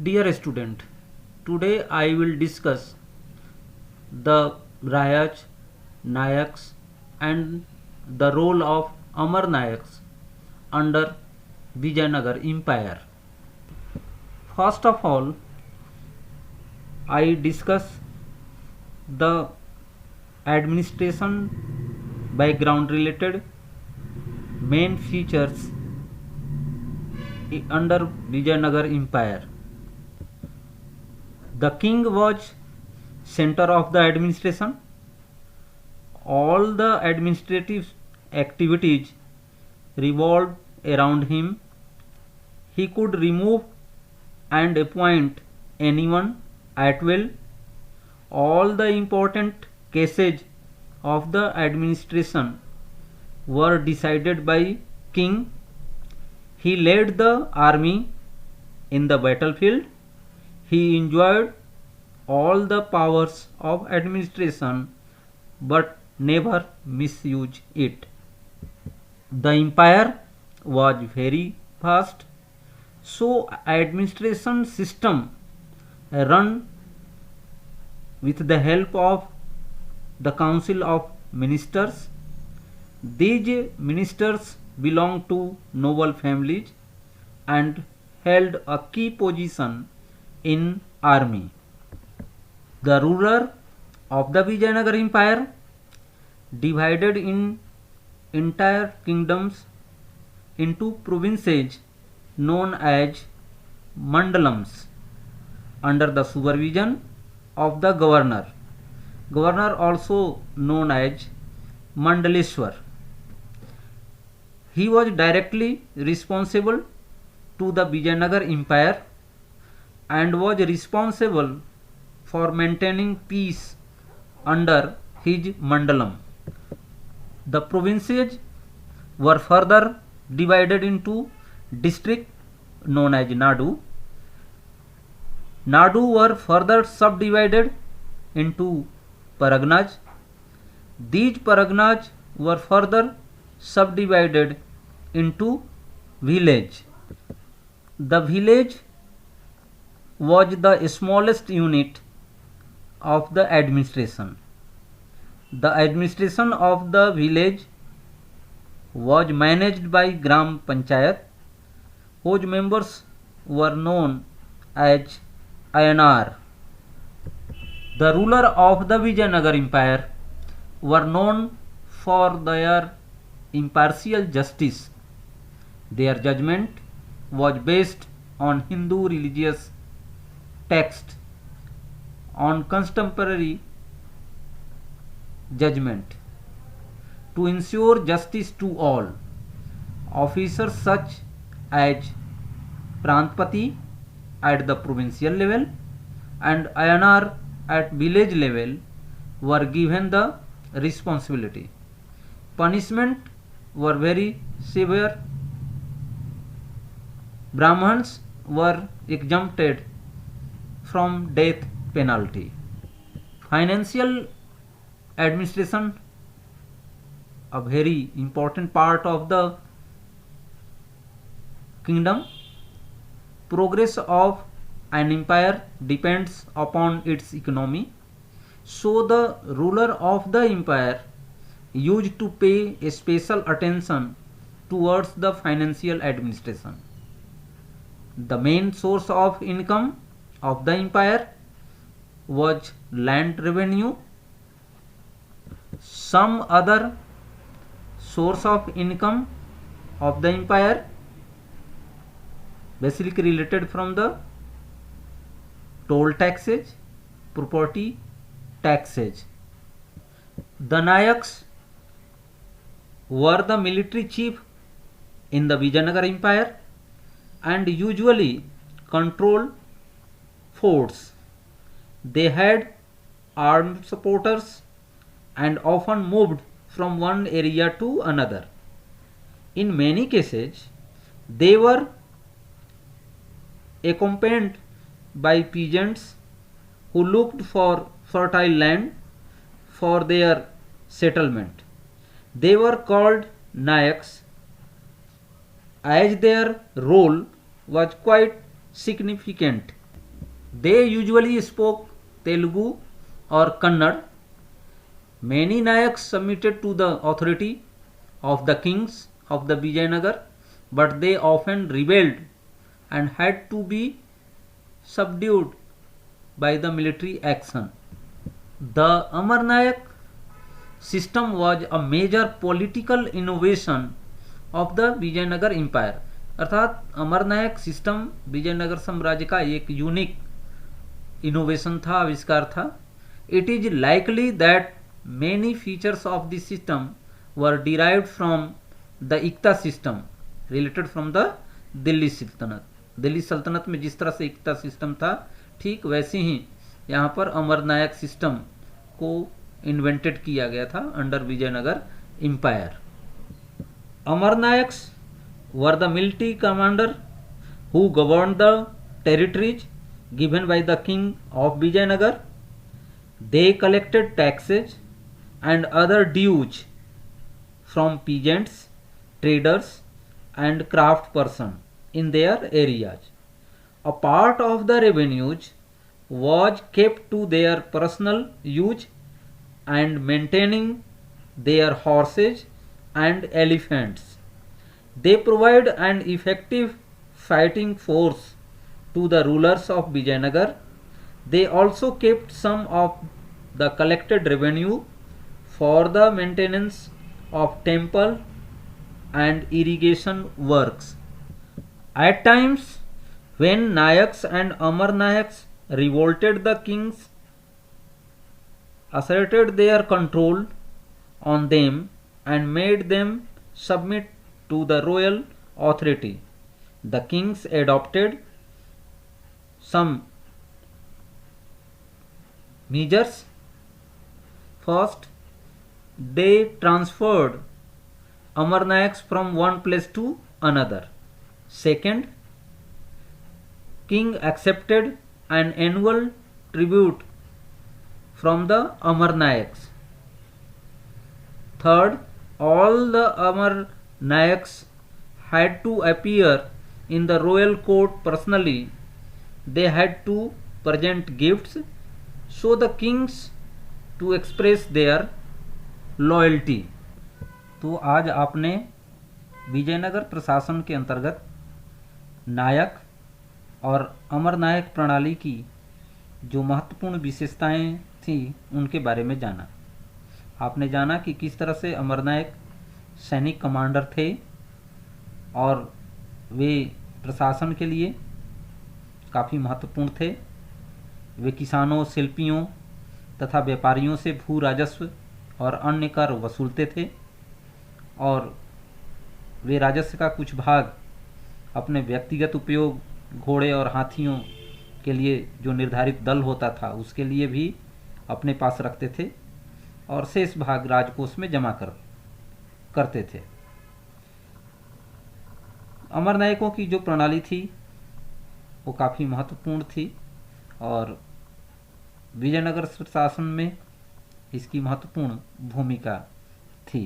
Dear student, today I will discuss the Rayas, Nayaks and the role of Amar Nayaks under Vijayanagar Empire. First of all, I discuss the administration background related main features under Vijayanagar Empire. The king was center of the administration. All the administrative activities revolved around him. He could remove and appoint anyone at will. All the important cases of the administration were decided by king. He led the army in the battlefield. He enjoyed all the powers of administration but never misused it. The empire was very vast, so administration system run with the help of the council of ministers. These ministers belonged to noble families and held a key position in army. The ruler of the Vijayanagar Empire divided in entire kingdoms into provinces known as mandalams under the supervision of the governor. Governor also known as Mandaleshwar. He was directly responsible to the Vijayanagar Empire and was responsible for maintaining peace under his mandalam. The provinces were further divided into districts known as Nadu. Nadu were further subdivided into paraganas. These paraganas were further subdivided into village. The village was the smallest unit of the administration. The administration of the village was managed by Gram Panchayat, whose members were known as Ayanar. The ruler of the Vijayanagar Empire were known for their impartial justice. Their judgment was based on Hindu religious text, on contemporary judgment. To ensure justice to all, officers such as Prantpati at the provincial level and Ayanar at village level were given the responsibility. Punishment were very severe. Brahmins were exempted from death penalty. Financial administration, a very important part of the kingdom. Progress of an empire depends upon its economy, so the ruler of the empire used to pay a special attention towards the financial administration. The main source of income of the empire was land revenue. Some other source of income of the empire basically related from the toll taxes, property taxes. The Nayaks were the military chief in the Vijayanagar Empire and usually controlled forts. They had armed supporters and often moved from one area to another. In many cases, they were accompanied by peasants who looked for fertile land for their settlement. They were called Nayaks as their role was quite significant They usually spoke Telugu or Kannada. Many Nayaks submitted to the authority of the kings of the Vijayanagar, but they often rebelled and had to be subdued by the military action. The Amarnayak system was a major political innovation of the Vijayanagara empire. अर्थात Amaranayaka system Vijayanagar साम्राज्य का एक unique innovation था, आविष्कार था. It is likely that many features of this system were derived from the iqta system related from the Delhi Sultanate. Delhi सल्तनत में जिस तरह से इक्ता सिस्टम था, ठीक वैसे ही यहाँ पर अमरनायक सिस्टम को इन्वेंटेड किया गया था under Vijayanagara empire. Amarnayaks were the military commander who govern the territories given by the king of Vijayanagar. They collected taxes and other dues from peasants, traders and craft persons in their areas. A part of the revenues was kept to their personal use and maintaining their horses and elephants. They provide an effective fighting force to the rulers of Vijayanagar. They also kept some of the collected revenue for the maintenance of temple and irrigation works. At times, when Nayaks and Amarnayaks revolted, the kings asserted their control on them and made them submit to the royal authority. The kings adopted some measures. First, they transferred Amarnayaks from one place to another. Second, king accepted an annual tribute from the Amarnayaks. Third, all the Amarnayaks had to appear in the royal court personally. They had to present gifts, show the kings to express their loyalty. तो आज आपने विजयनगर प्रशासन के अंतर्गत नायक और अमरनायक प्रणाली की जो महत्वपूर्ण विशेषताएं थी उनके बारे में जाना. आपने जाना कि किस तरह से अमरनायक सैनिक कमांडर थे और वे प्रशासन के लिए काफ़ी महत्वपूर्ण थे. वे किसानों, शिल्पियों तथा व्यापारियों से भू राजस्व और अन्य कर वसूलते थे और वे राजस्व का कुछ भाग अपने व्यक्तिगत उपयोग, घोड़े और हाथियों के लिए जो निर्धारित दल होता था उसके लिए भी अपने पास रखते थे और शेष भाग राजकोष में जमा करते थे. अमरनायकों की जो प्रणाली थी वो काफ़ी महत्वपूर्ण थी और विजयनगर शासन में इसकी महत्वपूर्ण भूमिका थी.